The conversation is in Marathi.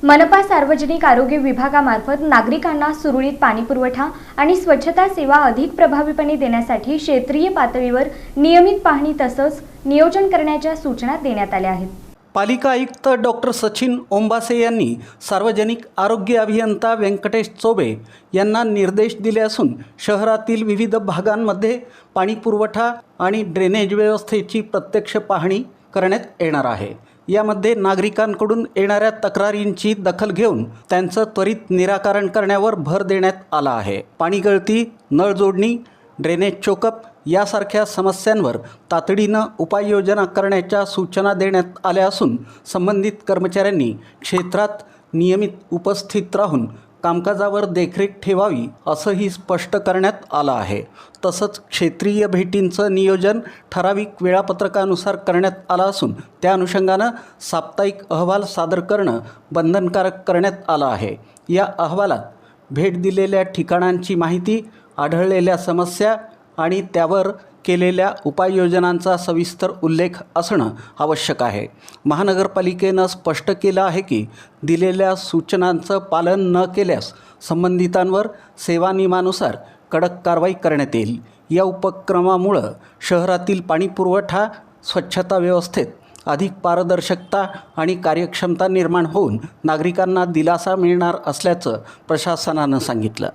मनपा सार्वजनिक आरोग्य विभागामार्फत नागरिकांना सुरळीत पाणीपुरवठा आणि स्वच्छता सेवा अधिक प्रभावीपणे देण्यासाठी क्षेत्रीय पातळीवर नियमित पाहणी तसंच नियोजन करण्याच्या सूचना देण्यात आल्या आहेत। पालिका आयुक्त डॉक्टर सचिन ओंबासे यांनी सार्वजनिक आरोग्य अभियंता व्यंकटेश चोबे यांना निर्देश दिले असून शहरातील विविध भागांमध्ये पाणीपुरवठा आणि ड्रेनेज व्यवस्थेची प्रत्यक्ष पाहणी करण्यात येणार आहे। यामध्ये नागरिकांकडून येणाऱ्या तक्रारींची दखल घेऊन त्यांचं त्वरित निराकरण करण्यावर भर देण्यात आला आहे। पाणी गळती, नळ जोडणी, ड्रेनेज चोकअप यासारख्या समस्यांवर तातडीनं उपाययोजना करण्याच्या सूचना देण्यात आल्या असून संबंधित कर्मचाऱ्यांनी क्षेत्रात नियमित उपस्थित राहून कामकाजावर देखरेख ठेवावी असंही स्पष्ट करण्यात आलं आहे। तसंच क्षेत्रीय भेटींचं नियोजन ठराविक वेळापत्रकानुसार करण्यात आलं असून त्या अनुषंगानं साप्ताहिक अहवाल सादर करणं बंधनकारक करण्यात आलं आहे। या अहवालात भेट दिलेल्या ठिकाणांची माहिती, आढळलेल्या समस्या आणि त्यावर केलेल्या उपाययोजनांचा सविस्तर उल्लेख असणं आवश्यक आहे। महानगरपालिकेनं स्पष्ट केलं आहे की दिलेल्या सूचनांचं पालन न केल्यास संबंधितांवर सेवा नियमानुसार कडक कारवाई करण्यात येईल। या उपक्रमामुळं शहरातील पाणीपुरवठा स्वच्छता व्यवस्थेत अधिक पारदर्शकता आणि कार्यक्षमता निर्माण होऊन नागरिकांना दिलासा मिळणार असल्याचं प्रशासनानं सांगितलं।